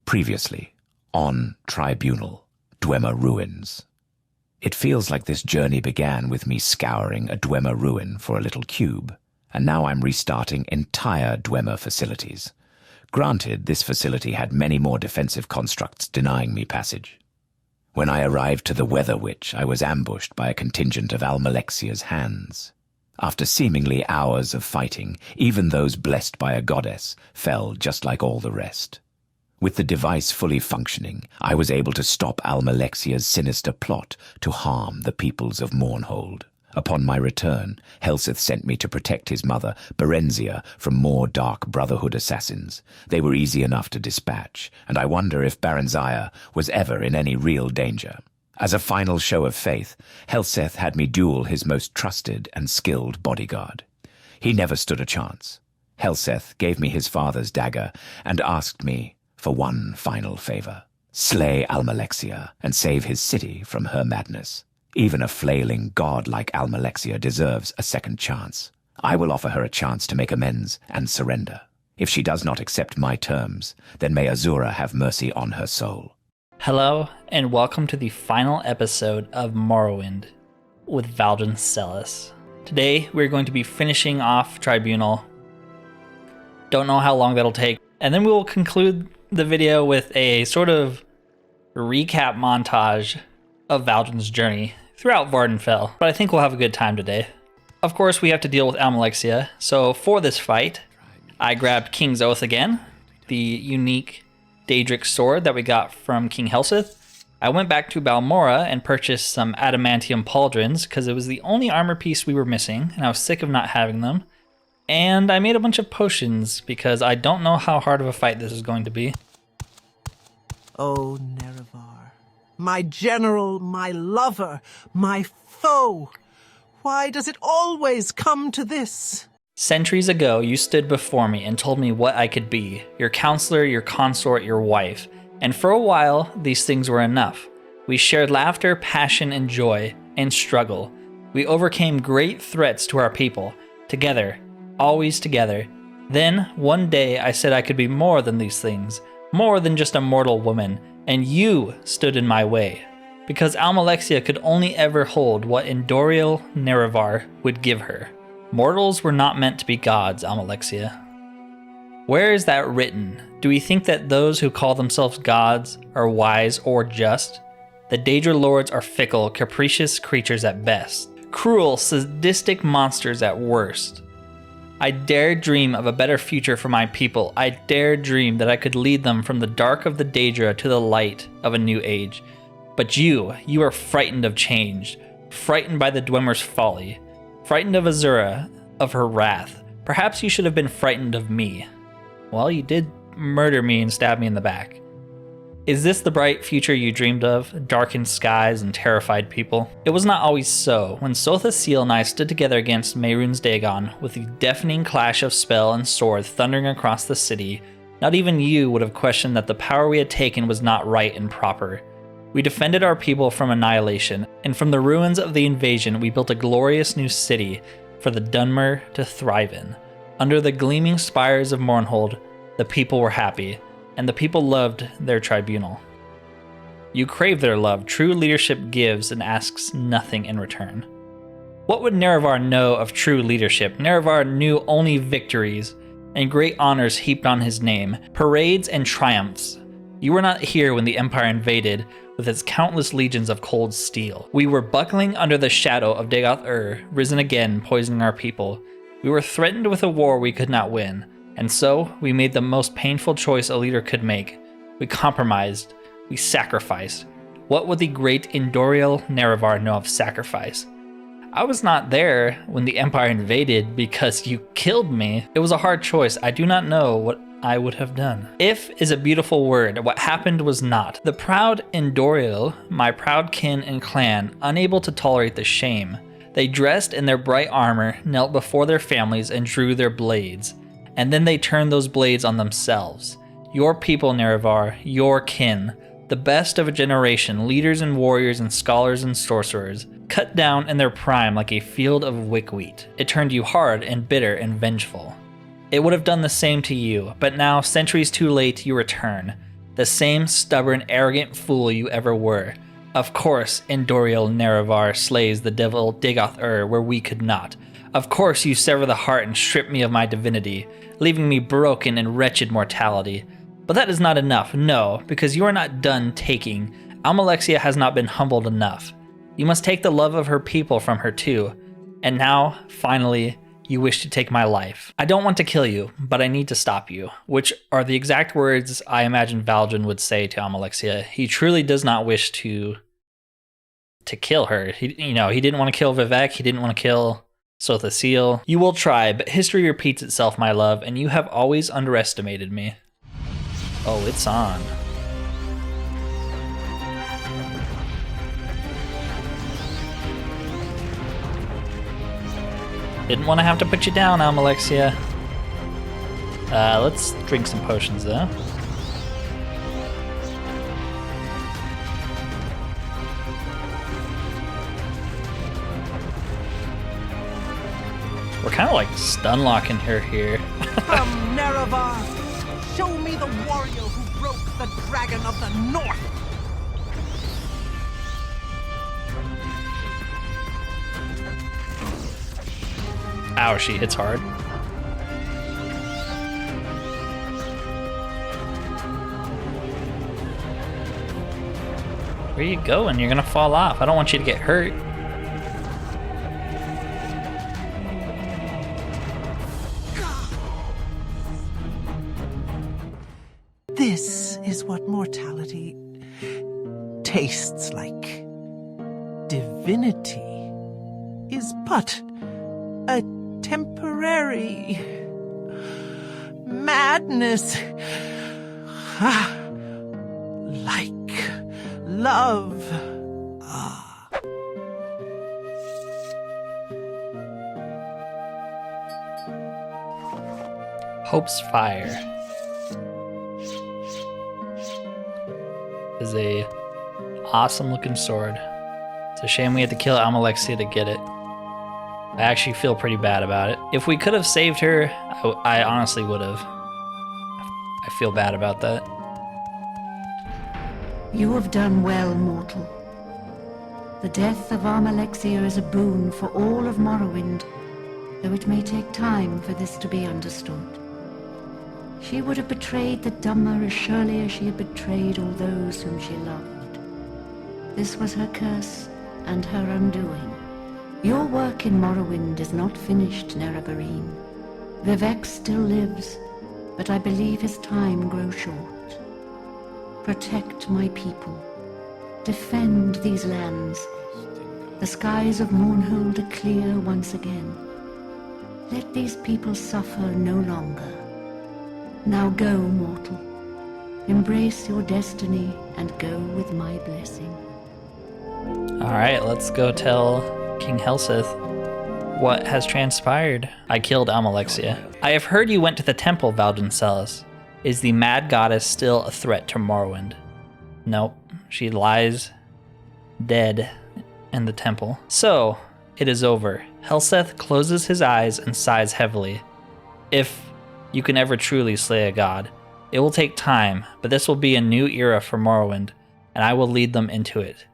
Previously, on Tribunal, Dwemer Ruins. It feels like this journey began with me scouring a Dwemer ruin for a little cube, and now I'm restarting entire Dwemer facilities. Granted, this facility had many more defensive constructs denying me passage. When I arrived to the Weather Witch, I was ambushed by a contingent of Almalexia's hands. After seemingly hours of fighting, even those blessed by a goddess fell just like all the rest. With the device fully functioning, I was able to stop Almalexia's sinister plot to harm the peoples of Mournhold. Upon my return, Helseth sent me to protect his mother, Berenzia, from more Dark Brotherhood assassins. They were easy enough to dispatch, and I wonder if Berenzia was ever in any real danger. As a final show of faith, Helseth had me duel his most trusted and skilled bodyguard. He never stood a chance. Helseth gave me his father's dagger and asked me for one final favor: slay Almalexia and save his city from her madness. Even a flailing god like Almalexia deserves a second chance. I will offer her a chance to make amends and surrender. If she does not accept my terms, then may Azura have mercy on her soul. Hello, and welcome to the final episode of Morrowind with Valdryn Selis. Today, we're going to be finishing off Tribunal. Don't know how long that'll take. And then we will conclude the video with a sort of recap montage of Valdryn's journey throughout Vvardenfell, but I think we'll have a good time today. Of course, we have to deal with Almalexia, so for this fight, I grabbed King's Oath again, the unique Daedric sword that we got from King Helseth. I went back to Balmora and purchased some adamantium pauldrons because it was the only armor piece we were missing, and I was sick of not having them. And I made a bunch of potions because I don't know how hard of a fight this is going to be. Oh, Nerevar, my general, my lover, my foe. Why does it always come to this? Centuries ago, you stood before me and told me what I could be, your counselor, your consort, your wife. And for a while, these things were enough. We shared laughter, passion, and joy, and struggle. We overcame great threats to our people, together. Always together. Then, one day, I said I could be more than these things, more than just a mortal woman, and you stood in my way. Because Almalexia could only ever hold what Indorial Nerevar would give her. Mortals were not meant to be gods, Almalexia. Where is that written? Do we think that those who call themselves gods are wise or just? The Daedra lords are fickle, capricious creatures at best, cruel, sadistic monsters at worst. I dare dream of a better future for my people. I dare dream that I could lead them from the dark of the Daedra to the light of a new age. But you are frightened of change, frightened by the Dwemer's folly, frightened of Azura, of her wrath. Perhaps you should have been frightened of me. Well, you did murder me and stab me in the back. Is this the bright future you dreamed of? Darkened skies and terrified people? It was not always so. When Sotha Seal and I stood together against Mehrunes Dagon, with the deafening clash of spell and sword thundering across the city, not even you would have questioned that the power we had taken was not right and proper. We defended our people from annihilation, and from the ruins of the invasion we built a glorious new city for the Dunmer to thrive in. Under the gleaming spires of Mournhold, the people were happy, and the people loved their tribunal. You crave their love. True leadership gives and asks nothing in return. What would Nerevar know of true leadership? Nerevar knew only victories and great honors heaped on his name, parades and triumphs. You were not here when the Empire invaded with its countless legions of cold steel. We were buckling under the shadow of Dagoth-Ur, risen again, poisoning our people. We were threatened with a war we could not win. And so, we made the most painful choice a leader could make. We compromised. We sacrificed. What would the great Indorial Nerevar know of sacrifice? I was not there when the Empire invaded because you killed me. It was a hard choice. I do not know what I would have done. If is a beautiful word. What happened was not. The proud Indorial, my proud kin and clan, unable to tolerate the shame. They dressed in their bright armor, knelt before their families, and drew their blades. And then they turned those blades on themselves. Your people, Nerevar, your kin, the best of a generation, leaders and warriors and scholars and sorcerers, cut down in their prime like a field of wickweed. It turned you hard and bitter and vengeful. It would have done the same to you, but now, centuries too late, you return. The same stubborn, arrogant fool you ever were. Of course, Endoriel Nerevar slays the devil Dagoth where we could not. Of course you sever the heart and strip me of my divinity, leaving me broken in wretched mortality. But that is not enough, no, because you are not done taking. Almalexia has not been humbled enough. You must take the love of her people from her too. And now, finally, you wish to take my life. I don't want to kill you, but I need to stop you, which are the exact words I imagine Valdryn would say to Almalexia. He truly does not wish to kill her. He didn't want to kill Vivec, he didn't want to kill Sotha Sil. You will try, but history repeats itself, my love, and you have always underestimated me. Oh, it's on. Didn't want to have to put you down, Almalexia. Let's drink some potions, though. We're kind of like stun locking her here. Come, Nerevar! Show me the warrior who broke the dragon of the north! Ow, she hits hard. Where you going? You're gonna fall off. I don't want you to get hurt. This is what mortality tastes like. Divinity is but a temporary madness. Like love. Hope's Fire is a awesome looking sword. It's a shame we had to kill Almalexia to get it. I actually feel pretty bad about it. If we could have saved her, I honestly would have. I feel bad about that. You have done well, mortal. The death of Almalexia is a boon for all of Morrowind, though it may take time for this to be understood. She would have betrayed the Dunmer as surely as she had betrayed all those whom she loved. This was her curse and her undoing. Your work in Morrowind is not finished, Nerevarine. Vivec still lives, but I believe his time grows short. Protect my people. Defend these lands. The skies of Mournhold are clear once again. Let these people suffer no longer. Now go, mortal. Embrace your destiny and go with my blessing. Alright, let's go tell King Helseth what has transpired. I killed Almalexia. I have heard you went to the temple, Valdryn Selis. Is the mad goddess still a threat to Morrowind? Nope, she lies dead in the temple. So, it is over. Helseth closes his eyes and sighs heavily. If you can ever truly slay a god, it will take time, but this will be a new era for Morrowind, and I will lead them into it.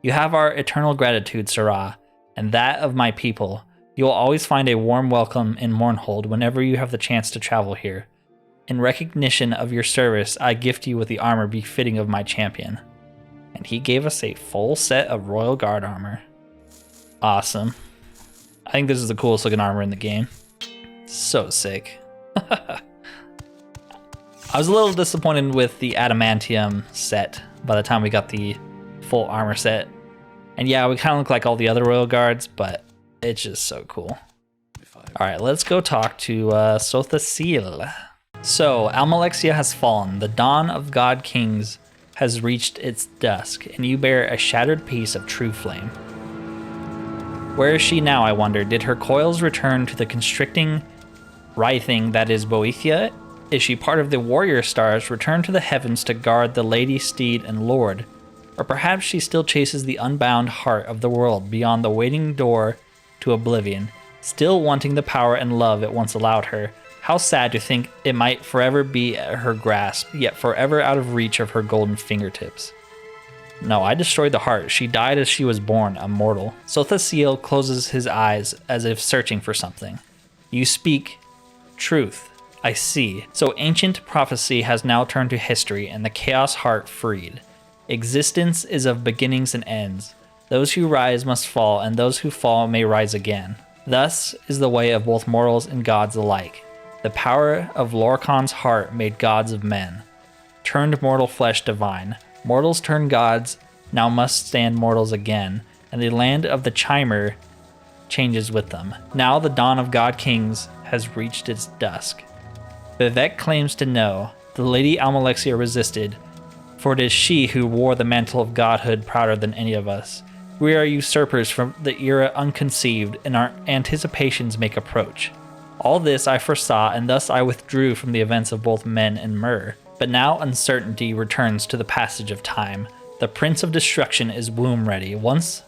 You have our eternal gratitude, Sirah, and that of my people. You will always find a warm welcome in Mournhold whenever you have the chance to travel here. In recognition of your service, I gift you with the armor befitting of my champion. And he gave us a full set of Royal Guard armor. Awesome. I think this is the coolest looking armor in the game. So sick. I was a little disappointed with the adamantium set by the time we got the full armor set. And yeah, we kind of look like all the other Royal Guards, but it's just so cool. Alright, let's go talk to Sotha Sil. So, Almalexia has fallen. The dawn of God Kings has reached its dusk, and you bear a shattered piece of Trueflame. Where is she now, I wonder? Did her coils return to the constricting writhing that is Boethia? Is she part of the warrior stars returned to the heavens to guard the Lady, Steed, and Lord? Or perhaps she still chases the unbound heart of the world beyond the waiting door to oblivion, still wanting the power and love it once allowed her. How sad to think it might forever be at her grasp, yet forever out of reach of her golden fingertips. No, I destroyed the heart. She died as she was born, a mortal. Sothaciel closes his eyes as if searching for something. You speak truth. I see. So ancient prophecy has now turned to history, and the Chaos Heart freed. Existence is of beginnings and ends. Those who rise must fall, and those who fall may rise again. Thus is the way of both mortals and gods alike. The power of Lorkhan's heart made gods of men, turned mortal flesh divine. Mortals turned gods, now must stand mortals again, and the land of the Chimer changes with them. Now the dawn of God Kings has reached its dusk. Vivec claims to know. The Lady Almalexia resisted, for it is she who wore the mantle of godhood prouder than any of us. We are usurpers from the era unconceived, and our anticipations make approach. All this I foresaw, and thus I withdrew from the events of both men and Myr. But now uncertainty returns to the passage of time. The Prince of Destruction is womb ready. Once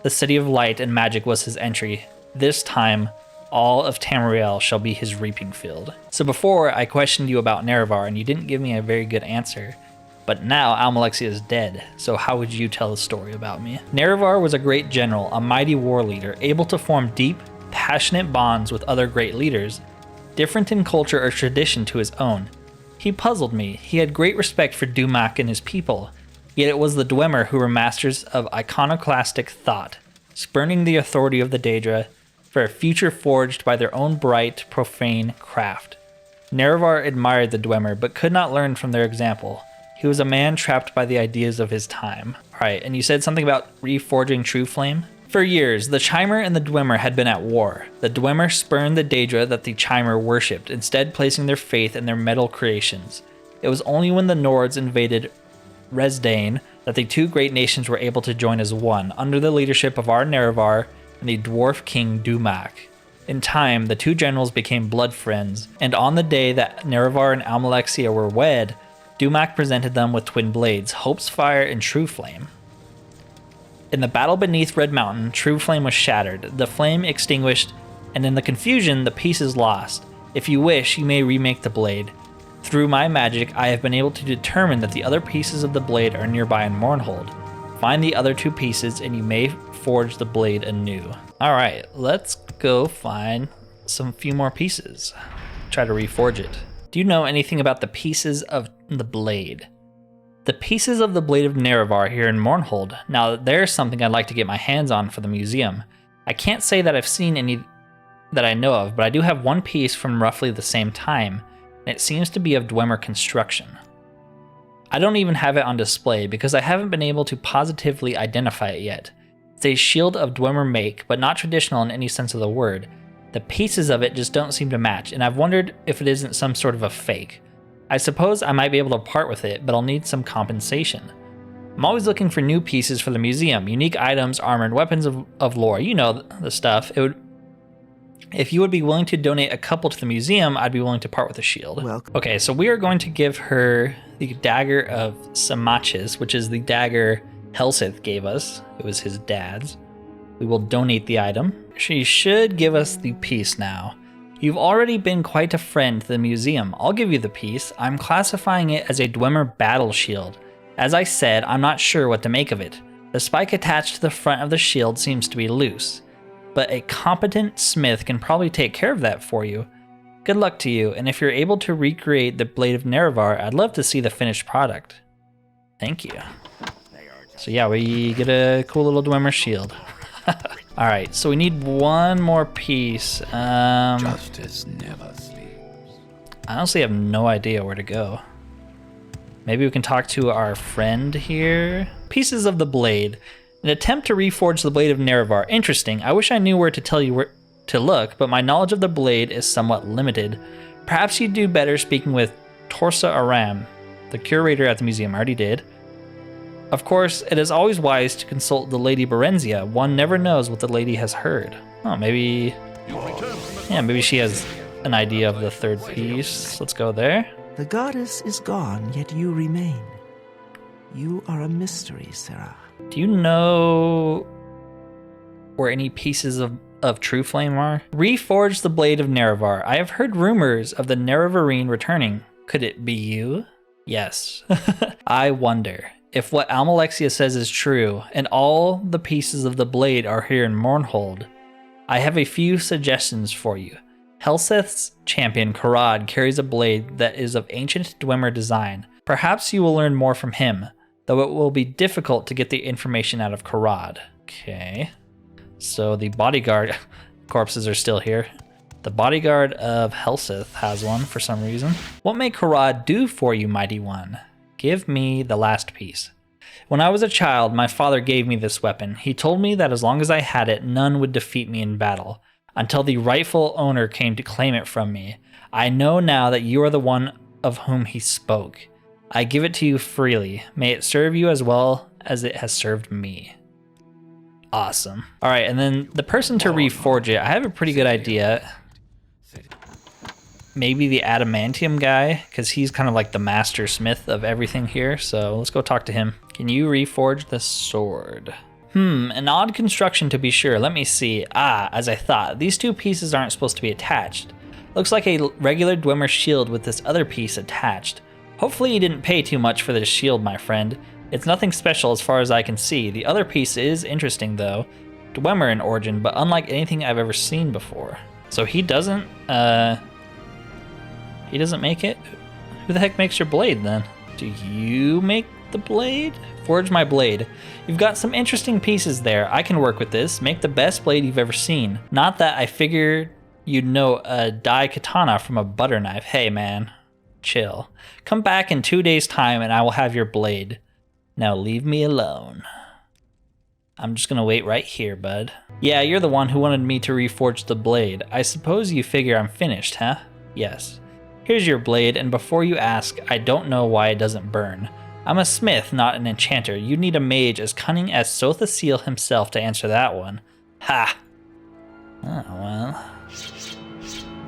the City of Light and Magic was his entry. This time, all of Tamriel shall be his reaping field. So before, I questioned you about Nerevar, and you didn't give me a very good answer. But now Almalexia is dead, so how would you tell the story about me? Nerevar was a great general, a mighty war leader, able to form deep, passionate bonds with other great leaders, different in culture or tradition to his own. He puzzled me. He had great respect for Dumak and his people, yet it was the Dwemer who were masters of iconoclastic thought, spurning the authority of the Daedra for a future forged by their own bright, profane craft. Nerevar admired the Dwemer, but could not learn from their example. He was a man trapped by the ideas of his time. Alright, and you said something about reforging Trueflame? For years, the Chimer and the Dwemer had been at war. The Dwemer spurned the Daedra that the Chimer worshipped, instead placing their faith in their metal creations. It was only when the Nords invaded Resdain that the two great nations were able to join as one, under the leadership of our Nerevar and the dwarf king Dumak. In time, the two generals became blood friends, and on the day that Nerevar and Almalexia were wed, Dumak presented them with twin blades, Hope's Fire and Trueflame. In the battle beneath Red Mountain, Trueflame was shattered, the flame extinguished, and in the confusion, the pieces lost. If you wish, you may remake the blade. Through my magic, I have been able to determine that the other pieces of the blade are nearby in Mournhold. Find the other two pieces, and you may forge the blade anew. Alright, let's go find some few more pieces. Try to reforge it. Do you know anything about the pieces of the blade? The pieces of the Blade of Nerevar here in Mournhold. Now, there's something I'd like to get my hands on for the museum. I can't say that I've seen any that I know of, but I do have one piece from roughly the same time, and it seems to be of Dwemer construction. I don't even have it on display because I haven't been able to positively identify it yet. It's a shield of Dwemer make, but not traditional in any sense of the word. The pieces of it just don't seem to match, and I've wondered if it isn't some sort of a fake. I suppose I might be able to part with it, but I'll need some compensation. I'm always looking for new pieces for the museum, unique items, armor, and weapons of lore. You know the stuff. If you would be willing to donate a couple to the museum, I'd be willing to part with a shield. Welcome. Okay, so we are going to give her the Dagger of Samachis, which is the dagger Helsith gave us. It was his dad's. We will donate the item. She should give us the piece now. You've already been quite a friend to the museum. I'll give you the piece. I'm classifying it as a Dwemer battle shield. As I said, I'm not sure what to make of it. The spike attached to the front of the shield seems to be loose, but a competent smith can probably take care of that for you. Good luck to you, and if you're able to recreate the Blade of Nerevar, I'd love to see the finished product. Thank you. So yeah, we get a cool little Dwemer shield. Alright, so we need one more piece. Justice never sleeps. I honestly have no idea where to go. Maybe we can talk to our friend here. Pieces of the blade. An attempt to reforge the Blade of Nerevar. Interesting. I wish I knew where to tell you where to look, but my knowledge of the blade is somewhat limited. Perhaps you'd do better speaking with Torsa Aram, the curator at the museum. I already did. Of course, it is always wise to consult the Lady Berenzia. One never knows what the lady has heard. Oh, maybe... Yeah, maybe she has an idea of the third piece. Let's go there. The goddess is gone, yet you remain. You are a mystery, Sarah. Do you know where any pieces of of Trueflame are? Reforged the Blade of Nerevar. I have heard rumors of the Nerevarine returning. Could it be you? Yes. I wonder if what Almalexia says is true and all the pieces of the blade are here in Mournhold. I have a few suggestions for you. Helseth's champion Karad carries a blade that is of ancient Dwemer design. Perhaps you will learn more from him, though it will be difficult to get the information out of Karad. Okay. So the bodyguard corpses are still here. The bodyguard of Helseth has one for some reason. What may Karad do for you, mighty one? Give me the last piece. When I was a child, my father gave me this weapon. He told me that as long as I had it, none would defeat me in battle, until the rightful owner came to claim it from me. I know now that you are the one of whom he spoke. I give it to you freely. May it serve you as well as it has served me. Awesome. All right, and then the person to reforge it, I have a pretty good idea. Maybe the adamantium guy, because he's kind of like the master smith of everything here. So let's go talk to him. Can you reforge the sword? An odd construction to be sure. Let me see. As I thought, these two pieces aren't supposed to be attached. Looks like a regular Dwemer shield with this other piece attached. Hopefully you didn't pay too much for this shield, my friend. It's nothing special as far as I can see. The other piece is interesting though. Dwemer in origin, but unlike anything I've ever seen before. So he doesn't make it? Who the heck makes your blade then? Do you make the blade? Forge my blade. You've got some interesting pieces there. I can work with this. Make the best blade you've ever seen. Not that I figured you'd know a dai katana from a butter knife. Hey man, chill. Come back in 2 days' time and I will have your blade. Now leave me alone. I'm just gonna wait right here, bud. Yeah, you're the one who wanted me to reforge the blade. I suppose you figure I'm finished, huh? Yes. Here's your blade, and before you ask, I don't know why it doesn't burn. I'm a smith, not an enchanter. You need a mage as cunning as Sothasil himself to answer that one. Ha! Oh, well.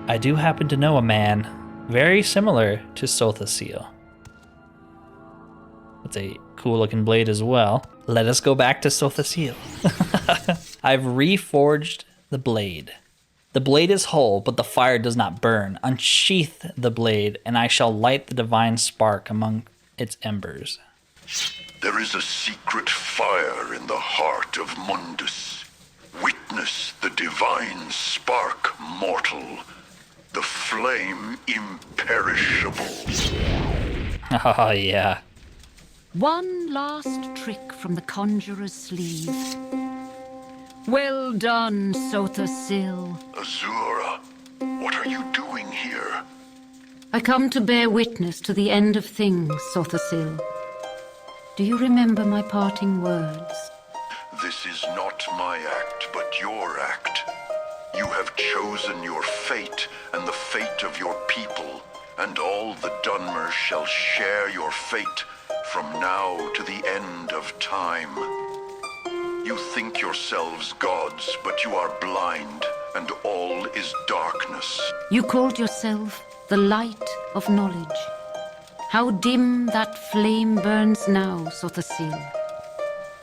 I do happen to know a man very similar to Sothasil. That's a cool looking blade as well. Let us go back to Sothasil. I've reforged the blade. The blade is whole, but the fire does not burn. Unsheath the blade, and I shall light the divine spark among its embers. There is a secret fire in the heart of Mundus. Witness the divine spark, mortal. The flame imperishable. Oh, yeah. One last trick from the conjurer's sleeve. Well done, Sothasil. Azura, what are you doing here? I come to bear witness to the end of things, Sothasil. Do you remember my parting words? This is not my act, but your act. You have chosen your fate and the fate of your people, and all the Dunmer shall share your fate from now to the end of time. You think yourselves gods, but you are blind, and all is darkness. You called yourself the light of knowledge. How dim that flame burns now, Sothasil.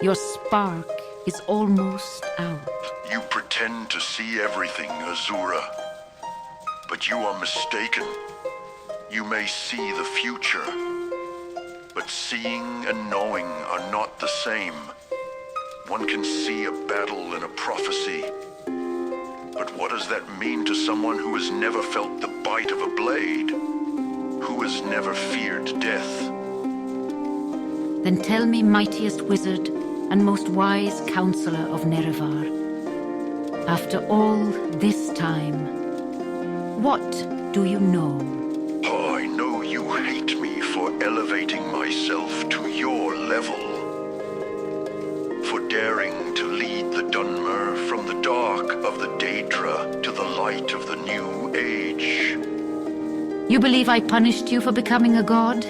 Your spark is almost out. You pretend to see everything, Azura. But you are mistaken. You may see the future. But seeing and knowing are not the same. One can see a battle and a prophecy. But what does that mean to someone who has never felt the bite of a blade? Who has never feared death? Then tell me, mightiest wizard and most wise counselor of Nerevar. After all this time, what do you know? Oh, I know you hate me for elevating myself to your level. For daring to lead the Dunmer from the dark of the Daedra to the light of the new age. You believe I punished you for becoming a god?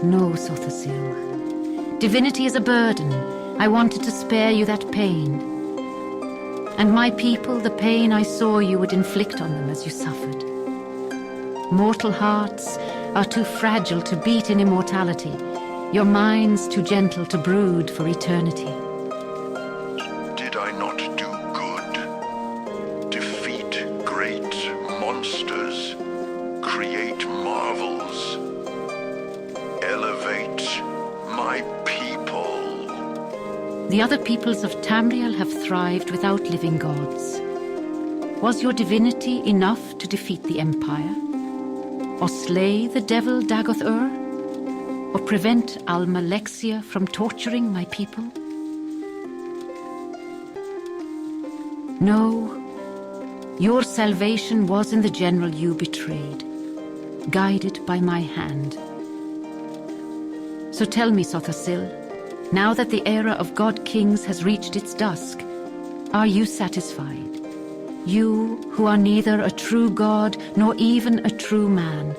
No, Sothasil. Divinity is a burden. I wanted to spare you that pain. And my people, the pain I saw you would inflict on them as you suffered. Mortal hearts are too fragile to beat in immortality. Your minds too gentle to brood for eternity. Did I not do good? my people. The other peoples of Tamriel have thrived without living gods. Was your divinity enough to defeat the Empire? Or slay the devil Dagoth-Ur? Or prevent Almalexia from torturing my people? No. Your salvation was in the general you betrayed, guided by my hand. So tell me, Sothasil, now that the era of God-Kings has reached its dusk, are you satisfied? You, who are neither a true god nor even a true man.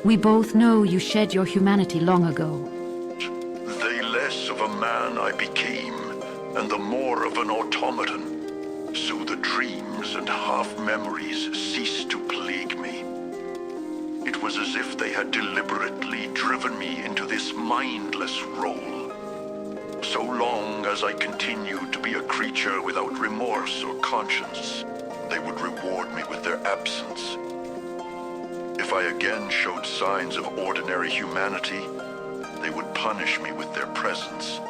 We both know you shed your humanity long ago. The less of a man I became, and the more of an automaton. So the dreams and half-memories ceased to plague me. It was as if they had deliberately driven me into this mindless role. So long as I continued to be a creature without remorse or conscience, they would reward me with their absence. If I again showed signs of ordinary humanity, they would punish me with their presence.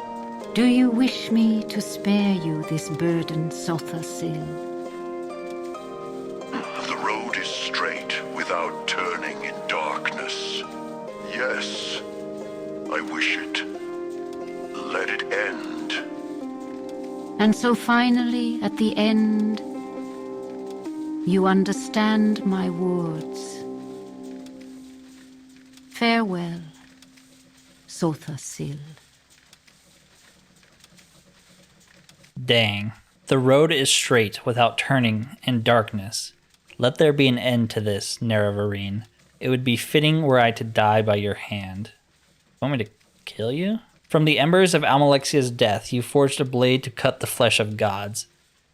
Do you wish me to spare you this burden, Sothasil? The road is straight without turning in darkness. Yes, I wish it. Let it end. And so finally, at the end, you understand my words. Farewell, Sothasil. Dang. The road is straight without turning in darkness. Let there be an end to this, Nerevarine. It would be fitting were I to die by your hand. Want me to kill you? From the embers of Almalexia's death, you forged a blade to cut the flesh of gods.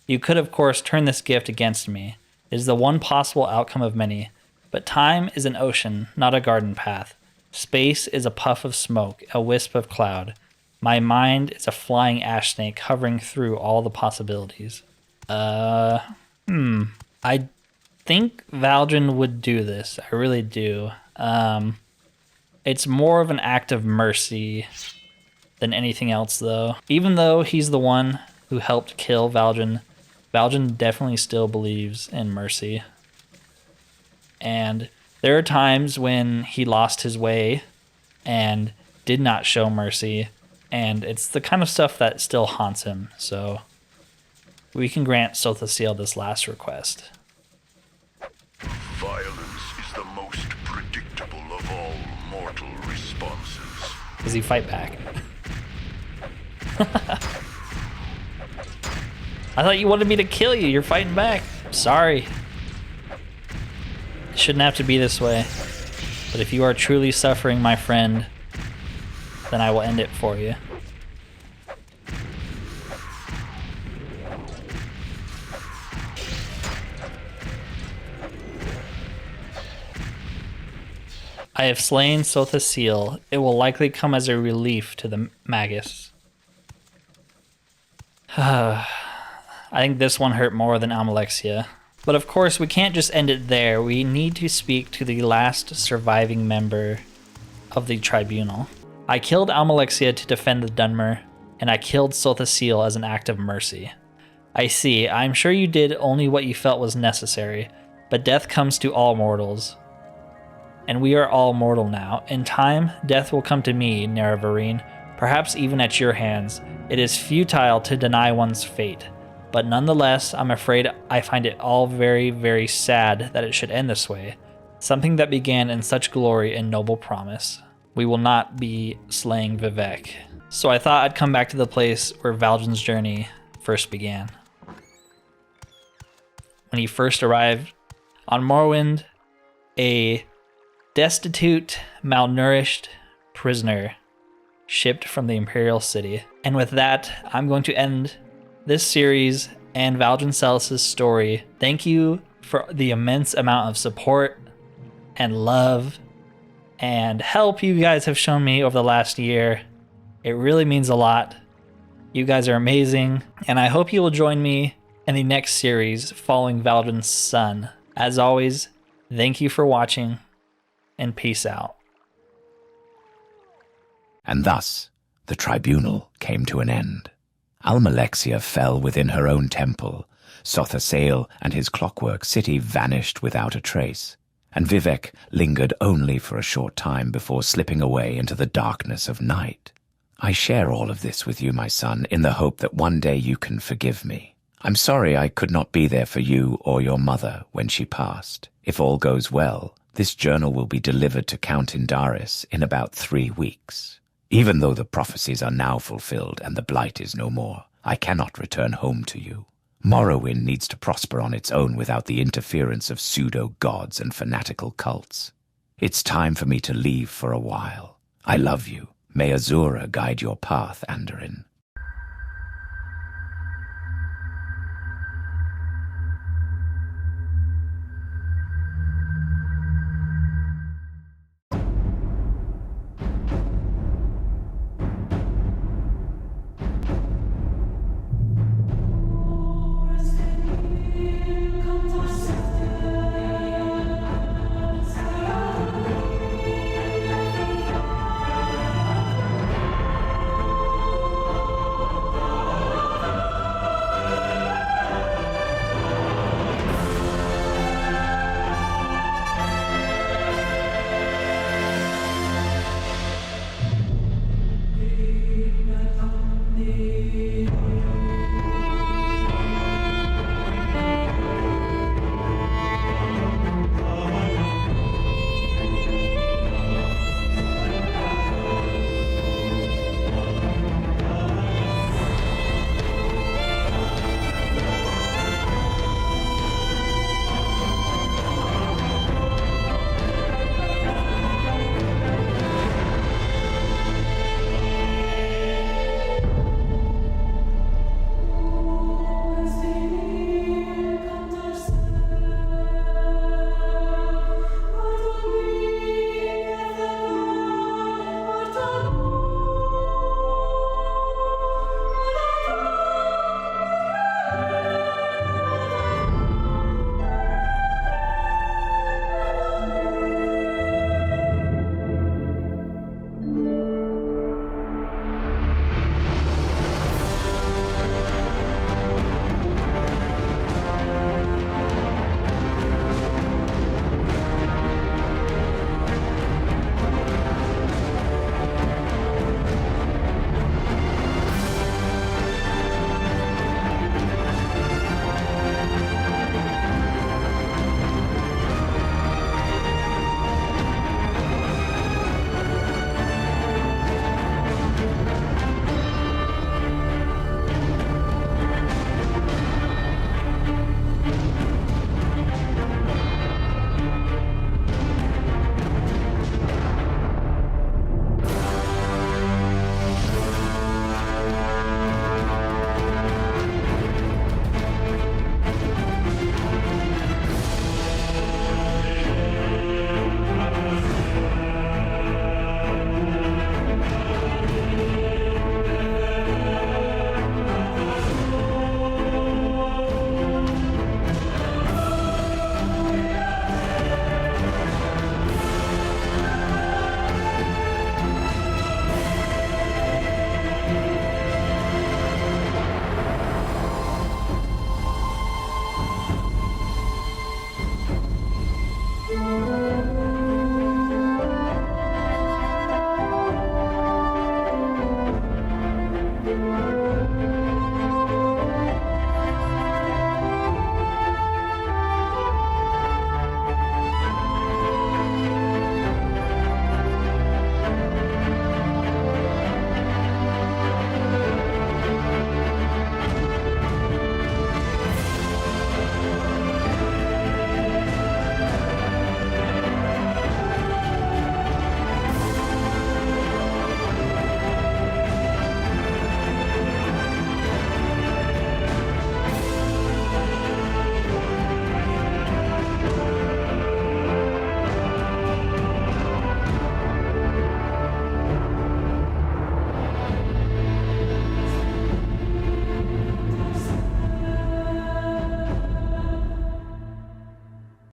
You could, of course, turn this gift against me. It is the one possible outcome of many. But time is an ocean, not a garden path. Space is a puff of smoke, a wisp of cloud. My mind is a flying ash snake hovering through all the possibilities. I think Valdryn would do this. I really do. It's more of an act of mercy than anything else, though. Even though he's the one who helped kill Valdryn, Valdryn definitely still believes in mercy. And there are times when he lost his way and did not show mercy, and it's the kind of stuff that still haunts him, so we can grant Sothasil this last request. Violence is the most predictable of all mortal responses. Does he fight back? I thought you wanted me to kill you. You're fighting back. Sorry. It shouldn't have to be this way. But if you are truly suffering, my friend, then I will end it for you. I have slain Sothasil. It will likely come as a relief to the Magus. I think this one hurt more than Almalexia. But of course, we can't just end it there. We need to speak to the last surviving member of the Tribunal. I killed Almalexia to defend the Dunmer, and I killed Sothasil as an act of mercy. I see. I'm sure you did only what you felt was necessary, but death comes to all mortals. And we are all mortal now. In time, death will come to me, Nerevarine, perhaps even at your hands. It is futile to deny one's fate. But nonetheless, I'm afraid I find it all very, very sad that it should end this way. Something that began in such glory and noble promise. We will not be slaying Vivec. So I thought I'd come back to the place where Valdryn's journey first began. When he first arrived on Morrowind, a destitute, malnourished prisoner shipped from the Imperial City. And with that, I'm going to end this series and Valdryn Selis' story. Thank you for the immense amount of support and love and help you guys have shown me over the last year. It really means a lot. You guys are amazing, and I hope you will join me in the next series following Valdryn's son. As always, thank you for watching, and peace out. And thus, The Tribunal came to an end. Almalexia fell within her own temple. Sothasael and his clockwork city vanished without a trace, and Vivec lingered only for a short time before slipping away into the darkness of night. I share all of this with you, my son, in the hope that one day you can forgive me. I'm sorry I could not be there for you or your mother when she passed. If all goes well, this journal will be delivered to Count Indaris in about 3 weeks. Even though the prophecies are now fulfilled and the blight is no more, I cannot return home to you. Morrowind needs to prosper on its own without the interference of pseudo-gods and fanatical cults. It's time for me to leave for a while. I love you. May Azura guide your path, Andorin.